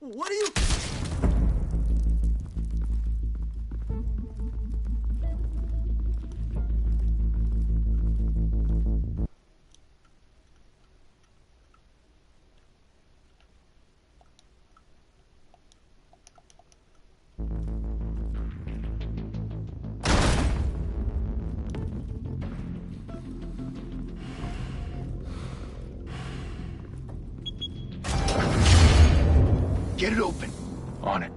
What are you... Get it open. On it.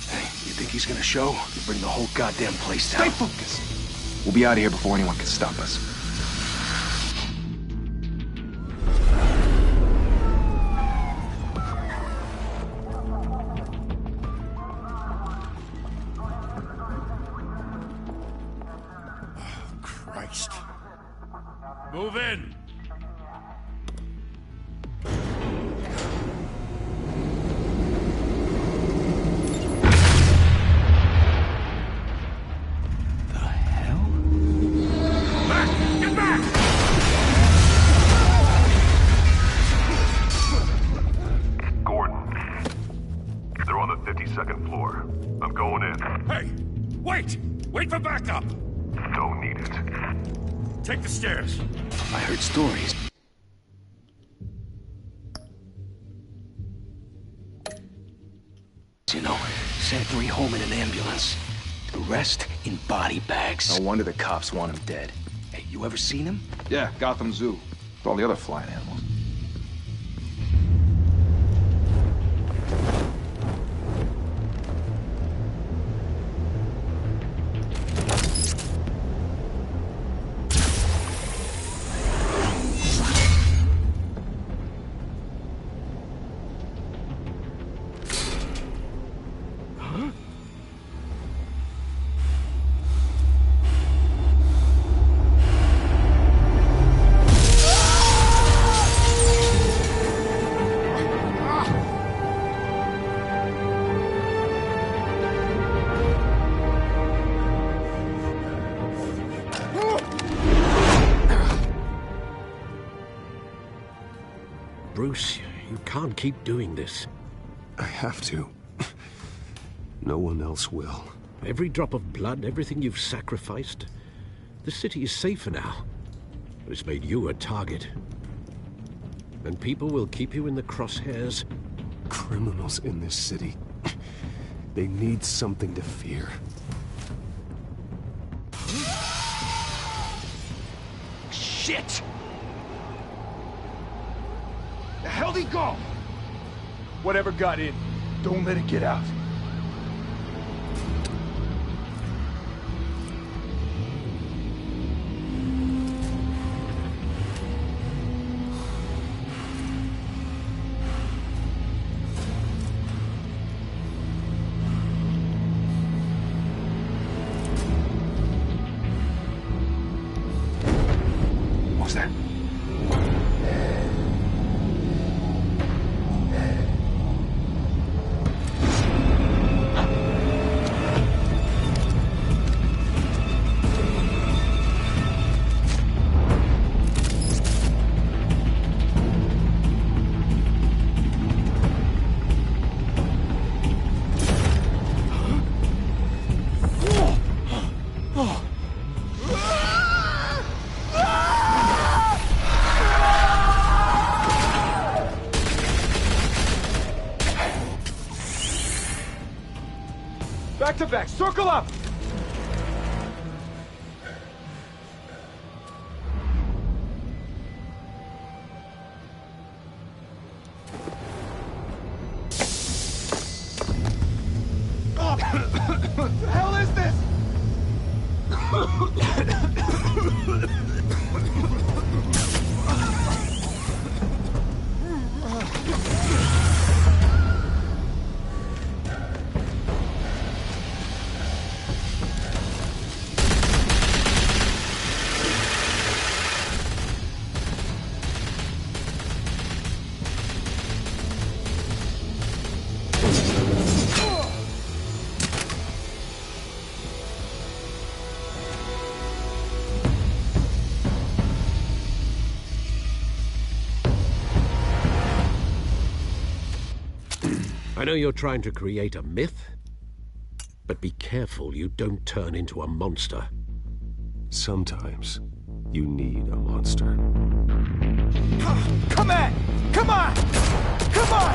Hey, you think he's gonna show? You bring the whole goddamn place down. Stay focused. We'll be out of here before anyone can stop us. Oh, Christ. Move in. Wait for backup! Don't need it. Take the stairs. I heard stories. You know, sent 3 home in an ambulance. The rest in body bags. No wonder the cops want him dead. Hey, you ever seen him? Yeah, Gotham Zoo. With all the other flying animals. Bruce, you can't keep doing this. I have to. No one else will. Every drop of blood, everything you've sacrificed. The city is safer now. It's made you a target. And people will keep you in the crosshairs. Criminals in this city. They need something to fear. Shit! The hell'd he go? Whatever got in, don't let it get out. What was that? Back to back, circle up! What the hell is this? know you're trying to create a myth, but be careful you don't turn into a monster. Sometimes you need a monster. Come on! Come on! Come on!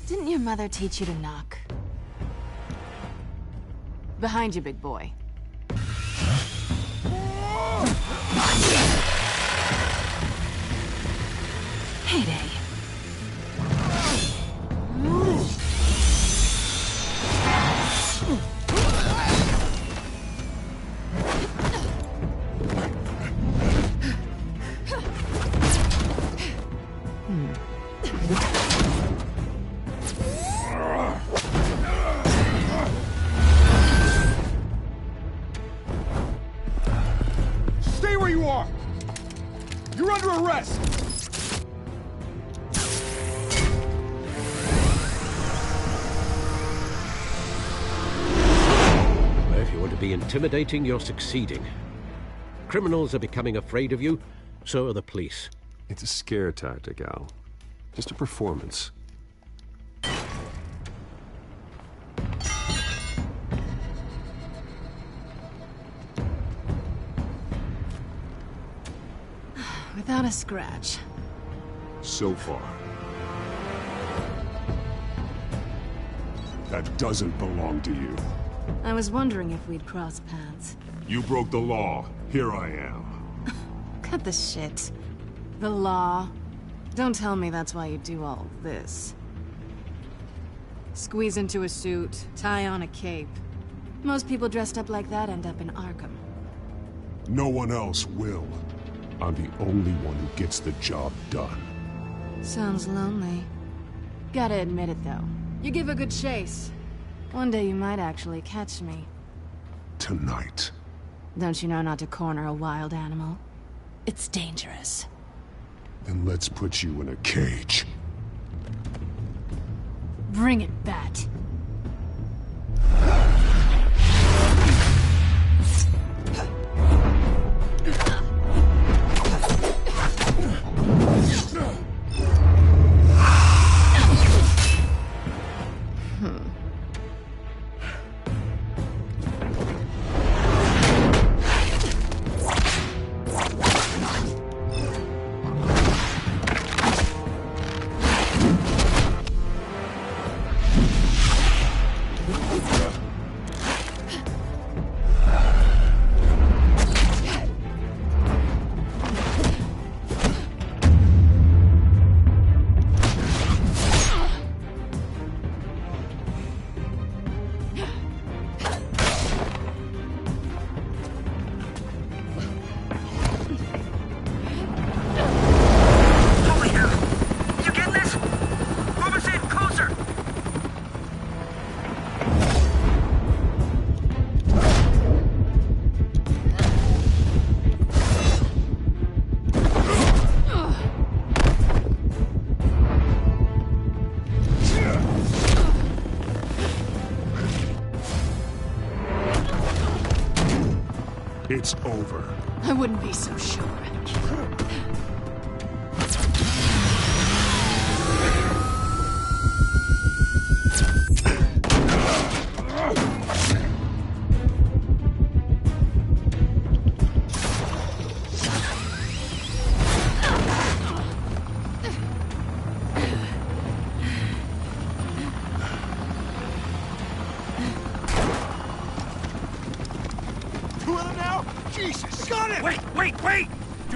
Didn't your mother teach you to knock? Behind you, big boy. Heyday. Stay where you are! You're under arrest! If you want to be intimidating, you're succeeding. Criminals are becoming afraid of you, so are the police. It's a scare tactic, Al. Just a performance. Without a scratch. So far. That doesn't belong to you. I was wondering if we'd cross paths. You broke the law. Here I am. Cut the shit. The law. Don't tell me that's why you do all this. Squeeze into a suit, tie on a cape. Most people dressed up like that end up in Arkham. No one else will. I'm the only one who gets the job done. Sounds lonely. Gotta admit it, though. You give a good chase. One day you might actually catch me. Tonight. Don't you know not to corner a wild animal? It's dangerous. Then let's put you in a cage. Bring it, Bat. It's over. I wouldn't be so sure.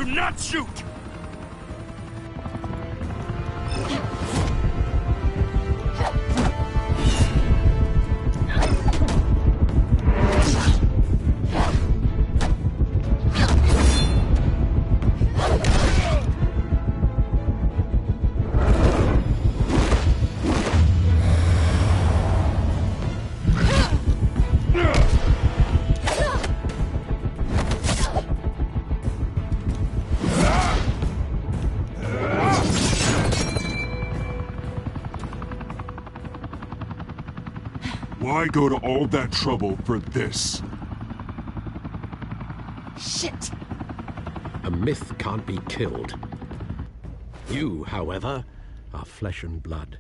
not shoot! Why go to all that trouble for this? Shit! A myth can't be killed. You, however, are flesh and blood.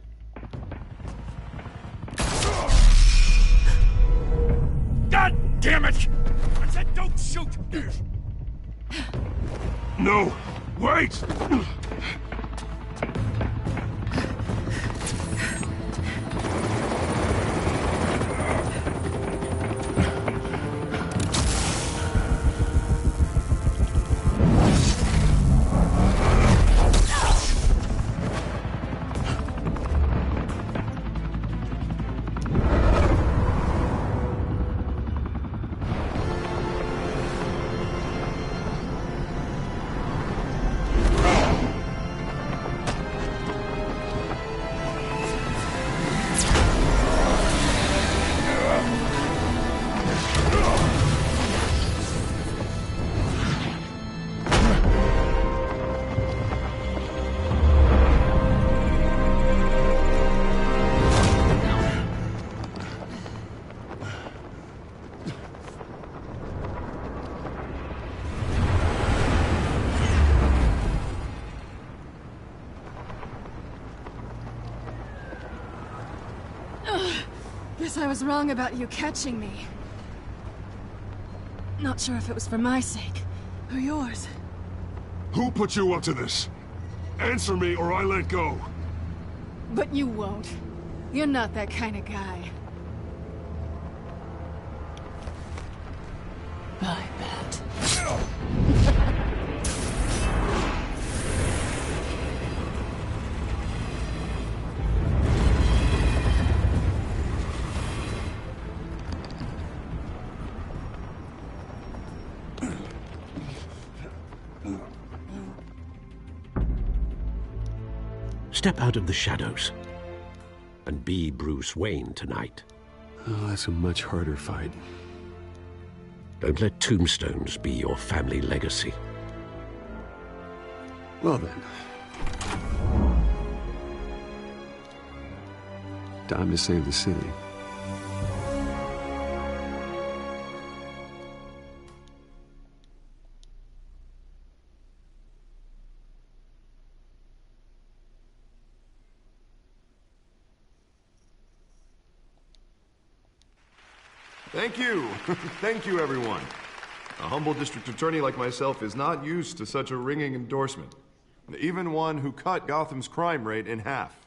God damn it! I said don't shoot! No! Wait! Guess I was wrong about you catching me. Not sure if it was for my sake, or yours. Who put you up to this? Answer me or I let go. But you won't. You're not that kind of guy. I bet. Step out of the shadows and be Bruce Wayne tonight. Oh, that's a much harder fight. Don't let tombstones be your family legacy. Well then. Time to save the city. Thank you. Thank you, everyone. A humble district attorney like myself is not used to such a ringing endorsement. Even one who cut Gotham's crime rate in half.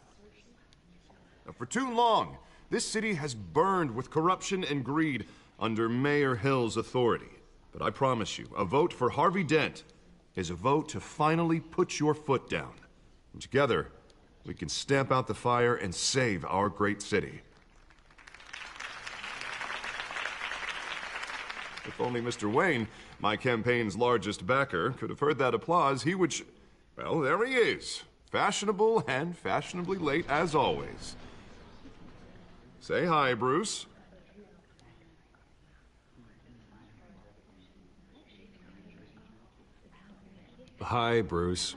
Now, for too long, this city has burned with corruption and greed under Mayor Hill's authority. But I promise you, a vote for Harvey Dent is a vote to finally put your foot down. And together, we can stamp out the fire and save our great city. If only Mr. Wayne, my campaign's largest backer, could have heard that applause, he would well, there he is. Fashionable and fashionably late as always. Say hi, Bruce. Hi, Bruce.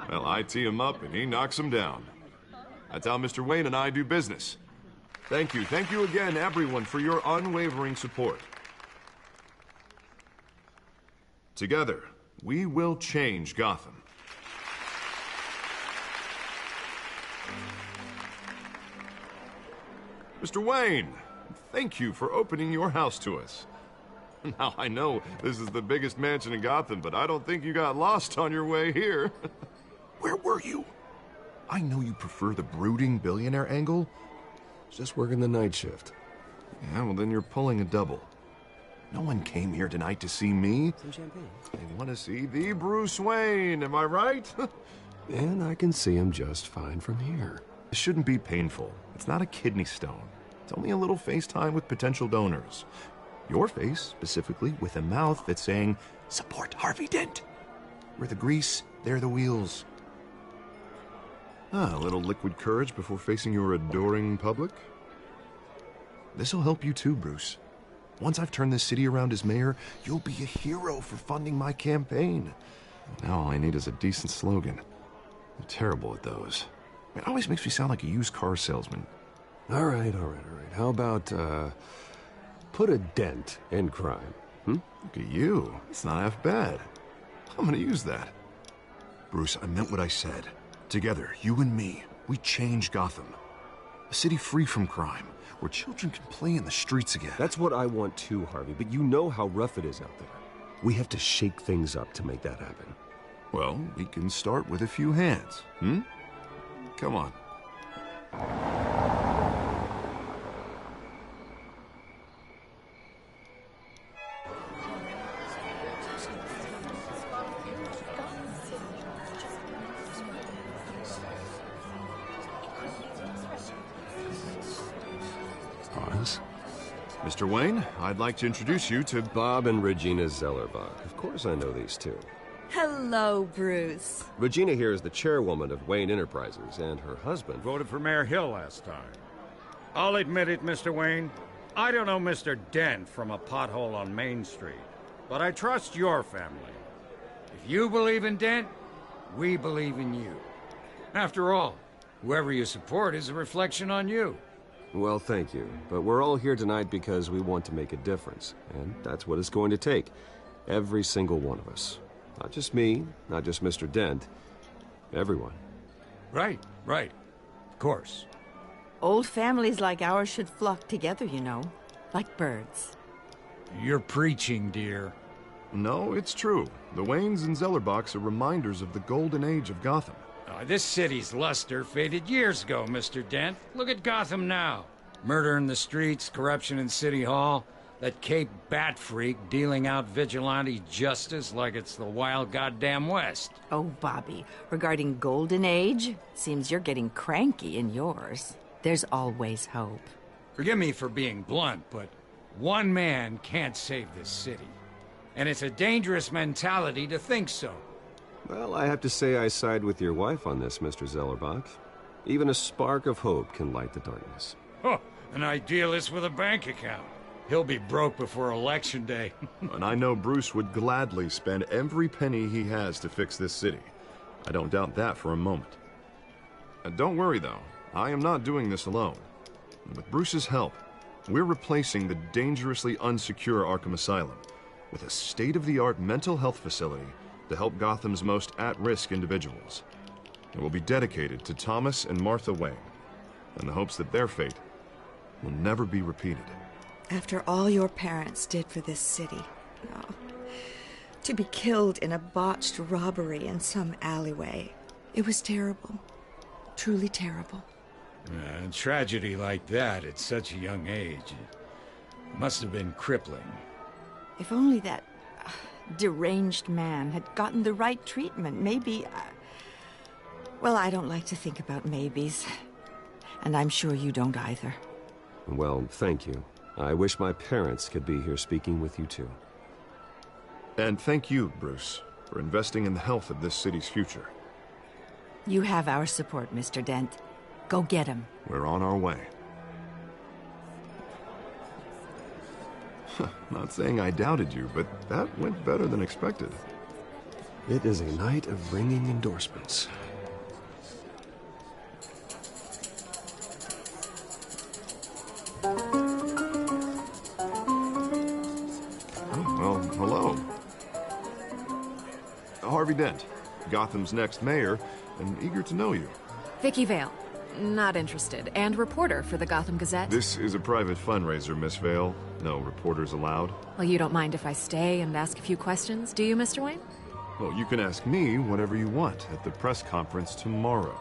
Well, I tee him up and he knocks him down. That's how Mr. Wayne and I do business. Thank you again, everyone, for your unwavering support. Together, we will change Gotham. Mr. Wayne, thank you for opening your house to us. Now, I know this is the biggest mansion in Gotham, but I don't think you got lost on your way here. Where were you? I know you prefer the brooding billionaire angle. Just working the night shift. Yeah, well, then you're pulling a double. No one came here tonight to see me. Some champagne. They want to see the Bruce Wayne, am I right? And I can see him just fine from here. It shouldn't be painful. It's not a kidney stone. It's only a little FaceTime with potential donors. Your face, specifically, with a mouth that's saying, "Support Harvey Dent." We're the grease, they're the wheels. A little liquid courage before facing your adoring public. This'll help you too, Bruce. Once I've turned this city around as mayor, you'll be a hero for funding my campaign. Now all I need is a decent slogan. I'm terrible at those. It always makes me sound like a used car salesman. All right. How about, put a dent in crime? Look at you. It's not half bad. I'm gonna use that. Bruce, I meant what I said. Together, you and me, we change Gotham. A city free from crime, where children can play in the streets again. That's what I want too, Harvey, but you know how rough it is out there. We have to shake things up to make that happen. Well, we can start with a few hands, Come on. Pause. Mr. Wayne, I'd like to introduce you to Bob and Regina Zellerbach. Of course I know these two. Hello, Bruce. Regina here is the chairwoman of Wayne Enterprises, and her husband... Voted for Mayor Hill last time. I'll admit it, Mr. Wayne. I don't know Mr. Dent from a pothole on Main Street, but I trust your family. If you believe in Dent, we believe in you. After all, whoever you support is a reflection on you. Well, thank you. But we're all here tonight because we want to make a difference. And that's what it's going to take. Every single one of us. Not just me, not just Mr. Dent. Everyone. Right. Of course. Old families like ours should flock together, you know. Like birds. You're preaching, dear. No, it's true. The Waynes and Zellerbachs are reminders of the golden age of Gotham. This city's luster faded years ago, Mr. Dent. Look at Gotham now. Murder in the streets, corruption in City Hall, that Cape Bat freak dealing out vigilante justice like it's the wild goddamn West. Oh, Bobby, regarding Golden Age, seems you're getting cranky in yours. There's always hope. Forgive me for being blunt, but one man can't save this city. And it's a dangerous mentality to think so. Well, I have to say I side with your wife on this, Mr. Zellerbach. Even a spark of hope can light the darkness. Oh, an idealist with a bank account. He'll be broke before Election Day. And I know Bruce would gladly spend every penny he has to fix this city. I don't doubt that for a moment. Don't worry, though. I am not doing this alone. With Bruce's help, we're replacing the dangerously unsecure Arkham Asylum with a state-of-the-art mental health facility to help Gotham's most at-risk individuals. It will be dedicated to Thomas and Martha Wayne, in the hopes that their fate will never be repeated. After all your parents did for this city, to be killed in a botched robbery in some alleyway, it was terrible. Truly terrible. A tragedy like that at such a young age must have been crippling. If only that deranged man had gotten the right treatment, maybe... Well, I don't like to think about maybes. And I'm sure you don't either. Well, thank you. I wish my parents could be here speaking with you too. And thank you, Bruce, for investing in the health of this city's future. You have our support, Mr. Dent. Go get him. We're on our way. Not saying I doubted you, but that went better than expected. It is a night of ringing endorsements. Well, hello. Harvey Dent, Gotham's next mayor, and eager to know you. Vicky Vale. Not interested. And reporter for the Gotham Gazette. This is a private fundraiser, Miss Vale. No reporters allowed. Well, you don't mind if I stay and ask a few questions, do you, Mr. Wayne? Well, you can ask me whatever you want at the press conference tomorrow.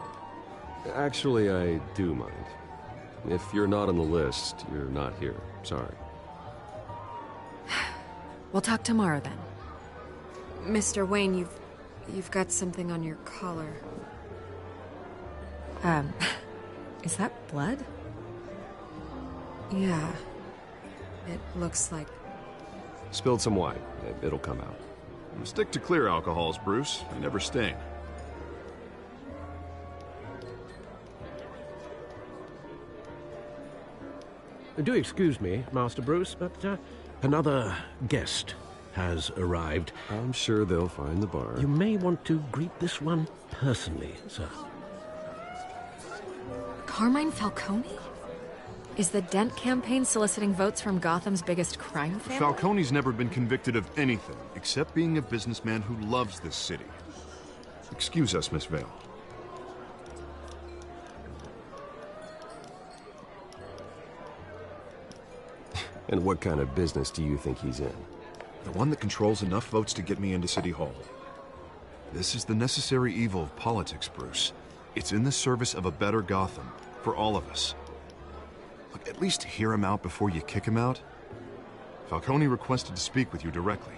Actually, I do mind. If you're not on the list, you're not here. Sorry. We'll talk tomorrow then. Mr. Wayne, you've got something on your collar. Is that blood? Yeah. It looks like... Spilled some wine. It'll come out. Stick to clear alcohols, Bruce. They never stain. Do excuse me, Master Bruce, but another guest has arrived. I'm sure they'll find the bar. You may want to greet this one personally, sir. Carmine Falcone? Is the Dent campaign soliciting votes from Gotham's biggest crime family? Falcone's never been convicted of anything, except being a businessman who loves this city. Excuse us, Miss Vale. And what kind of business do you think he's in? The one that controls enough votes to get me into City Hall. This is the necessary evil of politics, Bruce. It's in the service of a better Gotham, for all of us. Look, at least hear him out before you kick him out. Falcone requested to speak with you directly.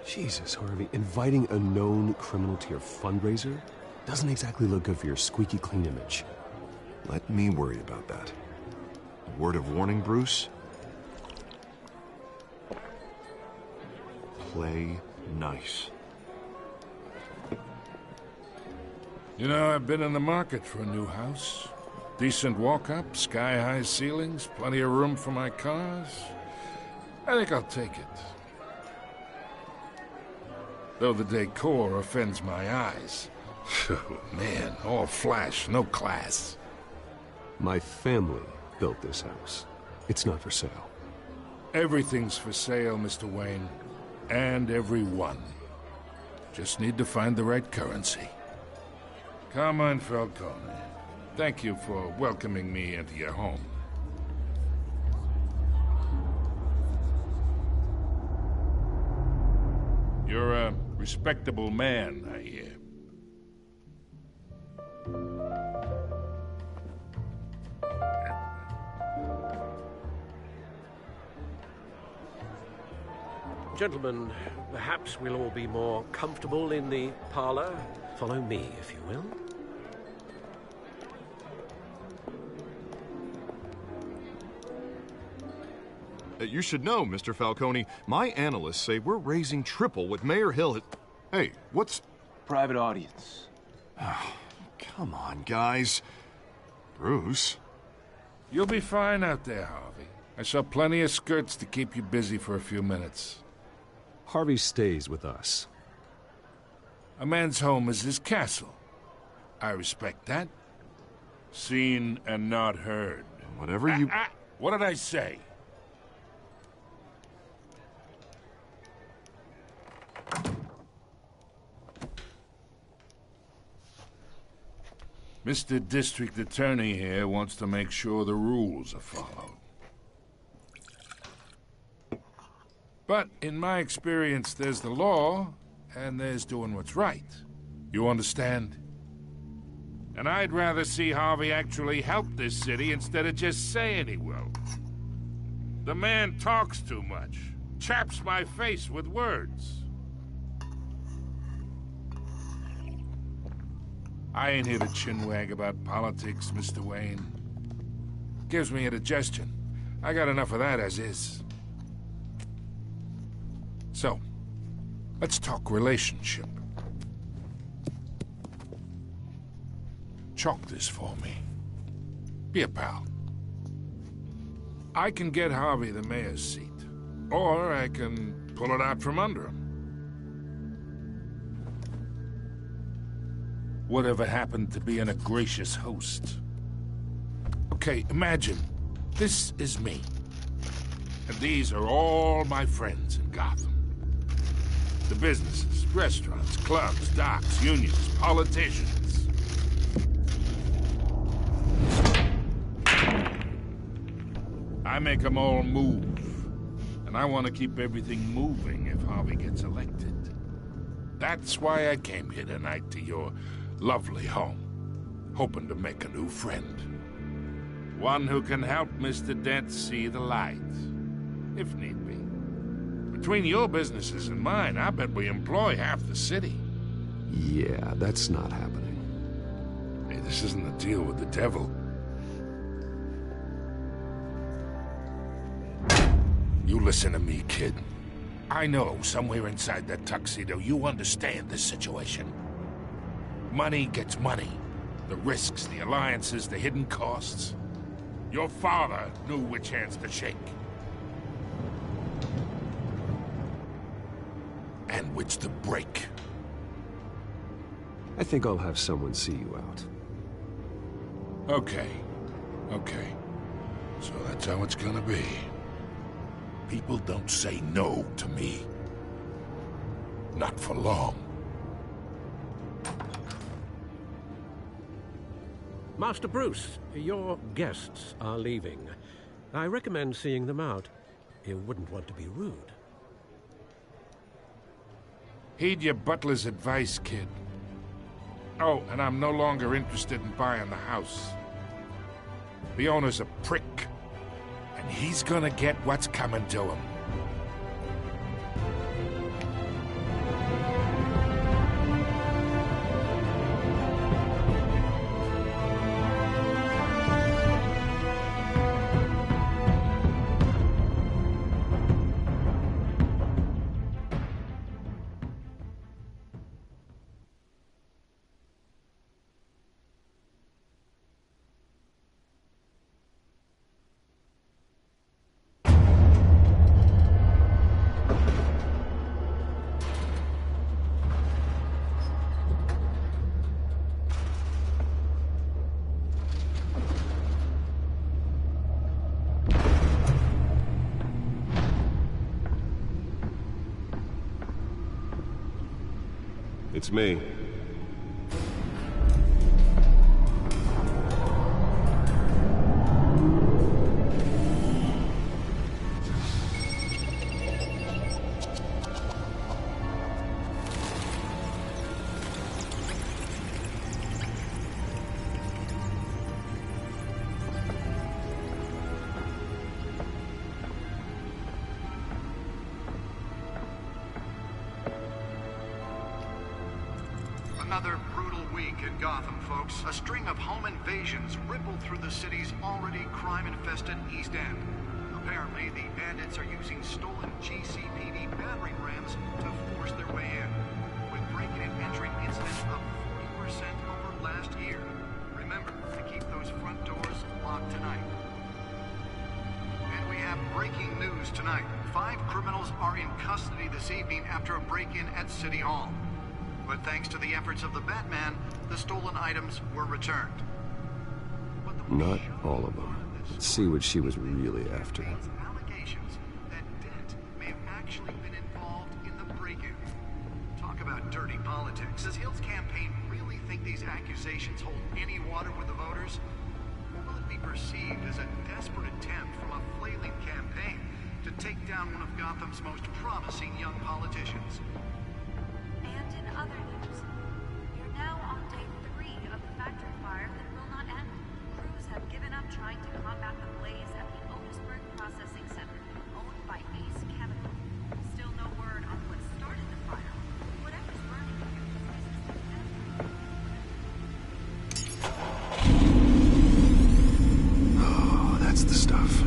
Jesus, Harvey, inviting a known criminal to your fundraiser doesn't exactly look good for your squeaky clean image. Let me worry about that. A word of warning, Bruce? Play nice. You know, I've been in the market for a new house. Decent walk-up, sky-high ceilings, plenty of room for my cars. I think I'll take it. Though the decor offends my eyes. Oh, man, all flash, no class. My family built this house. It's not for sale. Everything's for sale, Mr. Wayne. And everyone. Just need to find the right currency. Carmine Falcone, thank you for welcoming me into your home. You're a respectable man, I hear. Gentlemen, perhaps we'll all be more comfortable in the parlor. Follow me, if you will. You should know, Mr. Falcone, my analysts say we're raising triple what Mayor Hill had... Hey, what's... Private audience. Oh, come on, guys. Bruce? You'll be fine out there, Harvey. I saw plenty of skirts to keep you busy for a few minutes. Harvey stays with us. A man's home is his castle. I respect that. Seen and not heard. Whatever you... What did I say? Mr. District Attorney here wants to make sure the rules are followed. But in my experience, there's the law, and there's doing what's right. You understand? And I'd rather see Harvey actually help this city instead of just saying he will. The man talks too much, chaps my face with words. I ain't here to chinwag about politics, Mr. Wayne. Gives me indigestion. I got enough of that as is. So, let's talk relationship. Chalk this for me. Be a pal. I can get Harvey the mayor's seat, or I can pull it out from under him. Whatever happened to being a gracious host? Okay, imagine this is me, and these are all my friends in Gotham. The businesses, restaurants, clubs, docks, unions, politicians. I make them all move. And I want to keep everything moving if Harvey gets elected. That's why I came here tonight to your lovely home, hoping to make a new friend. One who can help Mr. Dent see the light, if need be. Between your businesses and mine, I bet we employ half the city. Yeah, that's not happening. Hey, this isn't a deal with the devil. You listen to me, kid. I know somewhere inside that tuxedo you understand this situation. Money gets money. The risks, the alliances, the hidden costs. Your father knew which hands to shake. And which to break. I think I'll have someone see you out. Okay. Okay. So that's how it's gonna be. People don't say no to me. Not for long. Master Bruce, your guests are leaving. I recommend seeing them out. You wouldn't want to be rude. Heed your butler's advice, kid. Oh, and I'm no longer interested in buying the house. The owner's a prick. And he's gonna get what's coming to him. It's me. Another brutal week in Gotham, folks. A string of home invasions rippled through the city's already crime-infested East End. Apparently, the bandits are using stolen GCPD battering rams to force their way in, with breaking and entering incidents up 40% over last year. Remember to keep those front doors locked tonight. And we have breaking news tonight. 5 criminals are in custody this evening after a break-in at City Hall. But thanks to the efforts of the Batman, the stolen items were returned. Not all of them. Let's see what she was really after. Allegations that Dent may have actually been involved in the break-in. Talk about dirty politics. Does Hill's campaign really think these accusations hold any water with the voters? Or will it be perceived as a desperate attempt from a flailing campaign to take down one of Gotham's most promising young politicians? And in other news, you're now on day 3 of the factory fire that will not end. Crews have given up trying to combat the blaze at the Otisburg Processing Center, owned by Ace Chemical. Still no word on what started the fire. Whatever's burning here is Oh, that's the stuff.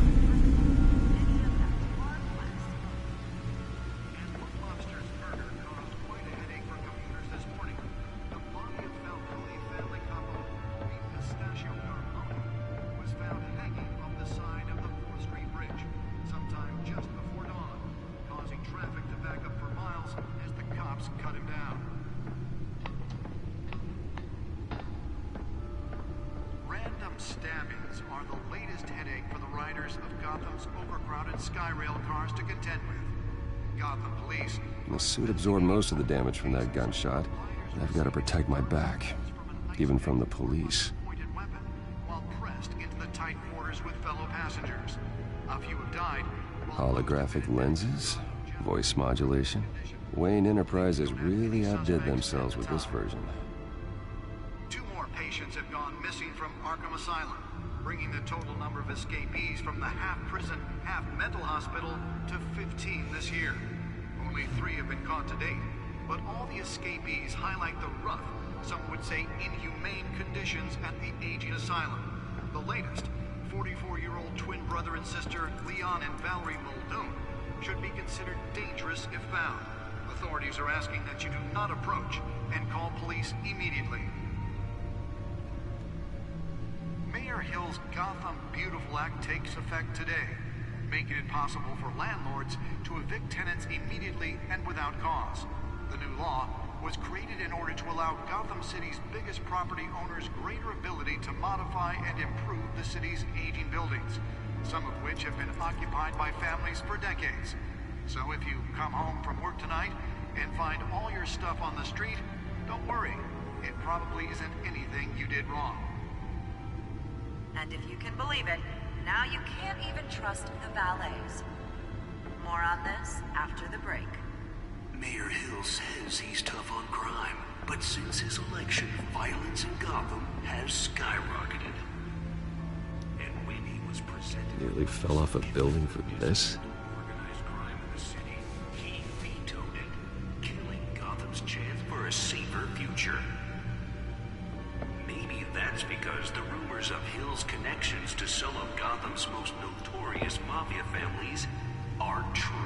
cut him down. Random stabbings are the latest headache for the riders of Gotham's overcrowded Skyrail cars to contend with. Gotham police... The suit absorbed most of the damage from that gunshot. I've got to protect my back, even from the police. While pressed into the tight quarters with fellow passengers. A few have died. Holographic lenses? Voice modulation? Wayne Enterprises really outdid themselves with this version. 2 more patients have gone missing from Arkham Asylum, bringing the total number of escapees from the half-prison, half-mental hospital to 15 this year. Only 3 have been caught to date, but all the escapees highlight the rough, some would say inhumane conditions at the aging asylum. The latest, 44-year-old twin brother and sister Leon and Valerie Muldoon, should be considered dangerous if found. Authorities are asking that you do not approach and call police immediately. Mayor Hill's Gotham Beautiful Act takes effect today, making it possible for landlords to evict tenants immediately and without cause. The new law was created in order to allow Gotham City's biggest property owners greater ability to modify and improve the city's aging buildings, some of which have been occupied by families for decades. So if you come home from work tonight and find all your stuff on the street, don't worry. It probably isn't anything you did wrong. And if you can believe it, now you can't even trust the valets. More on this after the break. Mayor Hill says he's tough on crime, but since his election, violence in Gotham has skyrocketed. And when he was presented... Nearly fell off a building for this? ...organized crime in the city, he vetoed it, killing Gotham's chance for a safer future. Maybe that's because the rumors of Hill's connections to some of Gotham's most notorious mafia families are true.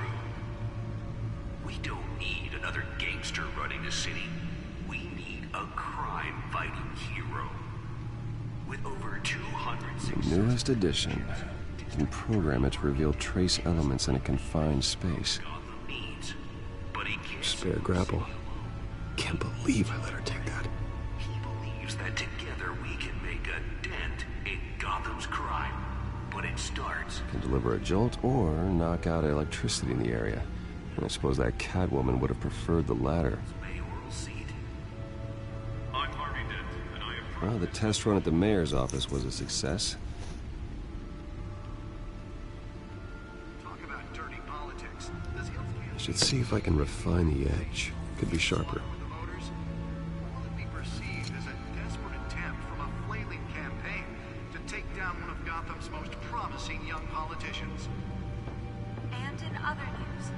We don't need another gangster running the city. We need a crime-fighting hero. With over 200 successes... Newest edition. You can program it to reveal trace elements in a confined space. Spare grapple. Can't believe I let her take that. He believes that together we can make a dent in Gotham's crime. But it starts... Can deliver a jolt or knock out electricity in the area. And I suppose that Catwoman would have preferred the latter. Well, the test run at the mayor's office was a success. I should see if I can refine the edge. Could be sharper. Young politicians. And in other news,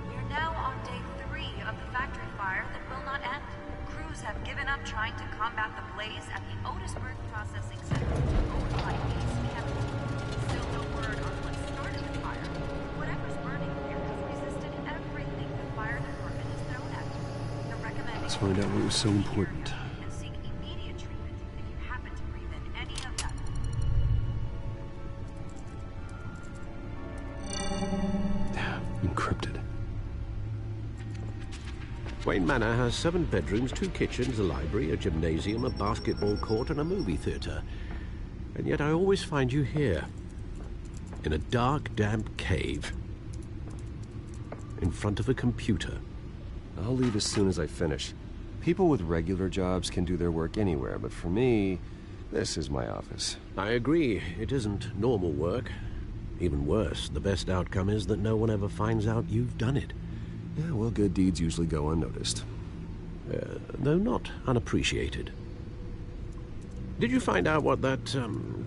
we're now on day 3 of the factory fire that will not end. Crews have given up trying to combat the blaze at the Otisburg processing center owned by Ace Chemical. Still no word on what started the fire. Whatever's burning here has resisted everything the fire department has thrown at it. They're recommending... Let's find out what was so important. ...and seek immediate treatment if you happen to breathe in any of them. Encrypted. Wayne Manor has 7 bedrooms, 2 kitchens, a library, a gymnasium, a basketball court, and a movie theater. And yet I always find you here, in a dark, damp cave, in front of a computer. I'll leave as soon as I finish. People with regular jobs can do their work anywhere, but for me, this is my office. I agree. It isn't normal work. Even worse, the best outcome is that no one ever finds out you've done it. Yeah, well, good deeds usually go unnoticed. Though not unappreciated. Did you find out what that,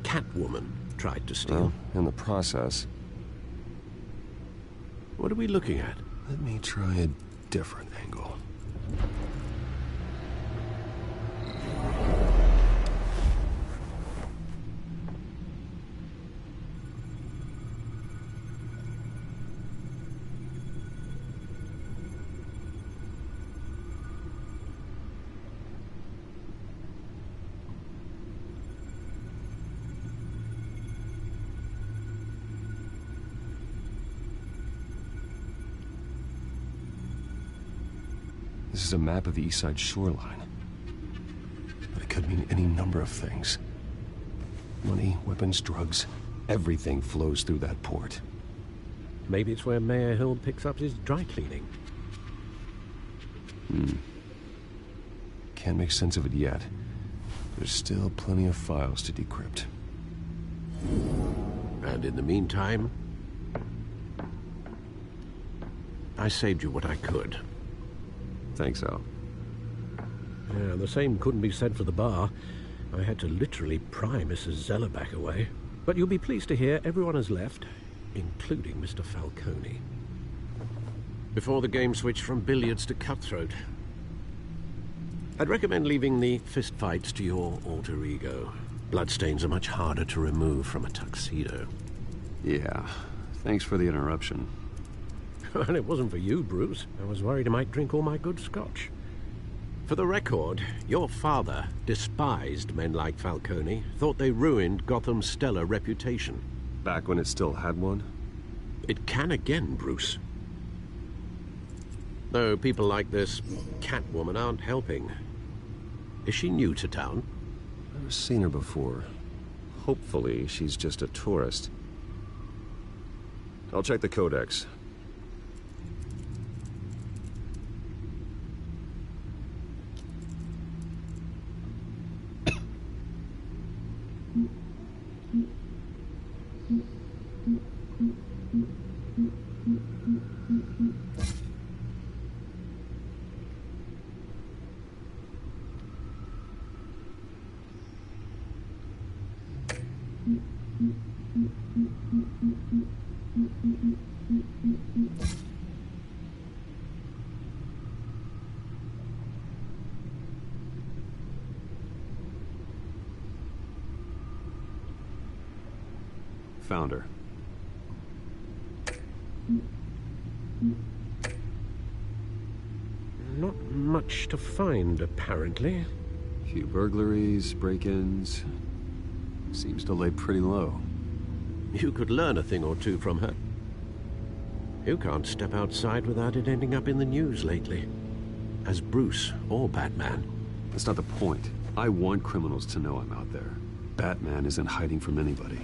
Catwoman tried to steal? Well, in the process. What are we looking at? Let me try a different angle. This is a map of the East Side shoreline. But it could mean any number of things. Money, weapons, drugs, everything flows through that port. Maybe it's where Mayor Hill picks up his dry cleaning. Can't make sense of it yet. There's still plenty of files to decrypt. And in the meantime, I saved you what I could. Thanks, Al. Yeah, the same couldn't be said for the bar. I had to literally pry Mrs. Zellerback away. But you'll be pleased to hear everyone has left, including Mr. Falcone. before the game switched from billiards to cutthroat. I'd recommend leaving the fistfights to your alter ego. Bloodstains are much harder to remove from a tuxedo. Yeah, thanks for the interruption. Well, it wasn't for you, Bruce. I was worried I might drink all my good scotch. For the record, your father despised men like Falcone, thought they ruined Gotham's stellar reputation. Back when it still had one? It can again, Bruce. Though people like this Catwoman aren't helping. Is she new to town? I've never seen her before. Hopefully, she's just a tourist. I'll check the codex. Found her. Not much to find, apparently. Few burglaries, break-ins. Seems to lay pretty low. You could learn a thing or two from her. You can't step outside without it ending up in the news lately. As Bruce or Batman. That's not the point. I want criminals to know I'm out there. Batman isn't hiding from anybody.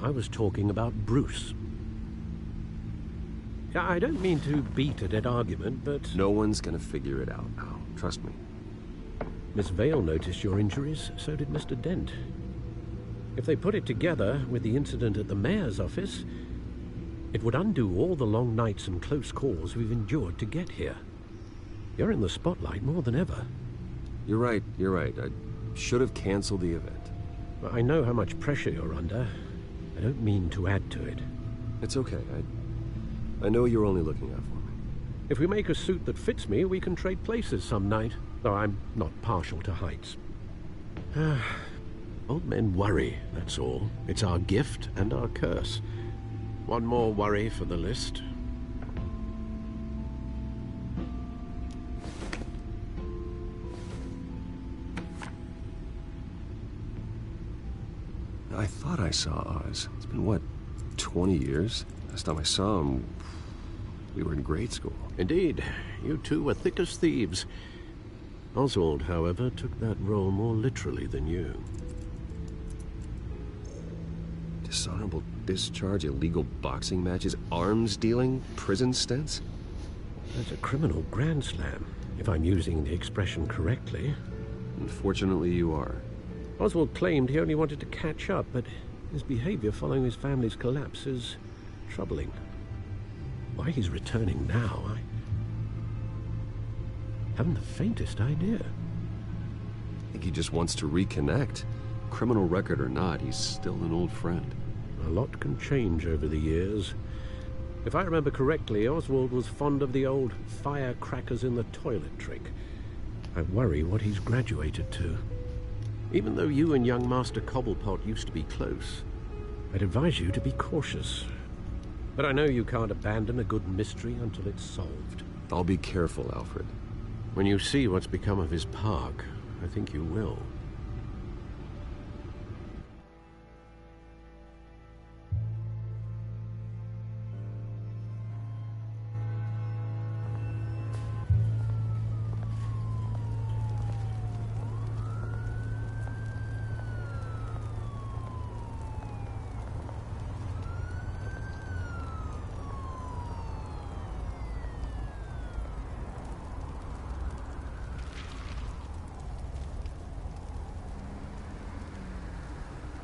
I was talking about Bruce. I don't mean to beat a dead argument, but... No one's gonna figure it out now. Trust me. Miss Vale noticed your injuries, so did Mr. Dent. If they put it together with the incident at the mayor's office, it would undo all the long nights and close calls we've endured to get here. You're in the spotlight more than ever. You're right. I should have canceled the event. I know how much pressure you're under. I don't mean to add to it. It's okay. I know you're only looking out for me. If we make a suit that fits me, we can trade places some night. Though I'm not partial to heights. Old men worry, that's all. It's our gift and our curse. One more worry for the list. I thought I saw Oz. It's been, what, 20 years? Last time I saw him, we were in grade school. Indeed. You two were thick as thieves. Oswald, however, took that role more literally than you. Dishonorable discharge, illegal boxing matches, arms dealing, prison stints? That's a criminal grand slam, if I'm using the expression correctly. Unfortunately, you are. Oswald claimed he only wanted to catch up, but his behavior following his family's collapse is troubling. Why he's returning now, I haven't the faintest idea. I think he just wants to reconnect. Criminal record or not, he's still an old friend. A lot can change over the years. If I remember correctly, Oswald was fond of the old firecrackers in the toilet trick. I worry what he's graduated to. Even though you and young Master Cobblepot used to be close, I'd advise you to be cautious. But I know you can't abandon a good mystery until it's solved. I'll be careful, Alfred. When you see what's become of his park, I think you will.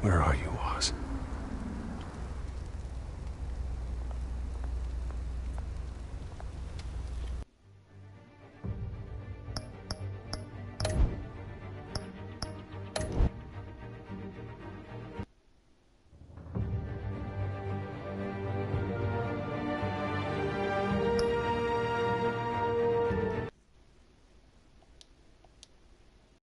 Where are you, Oz?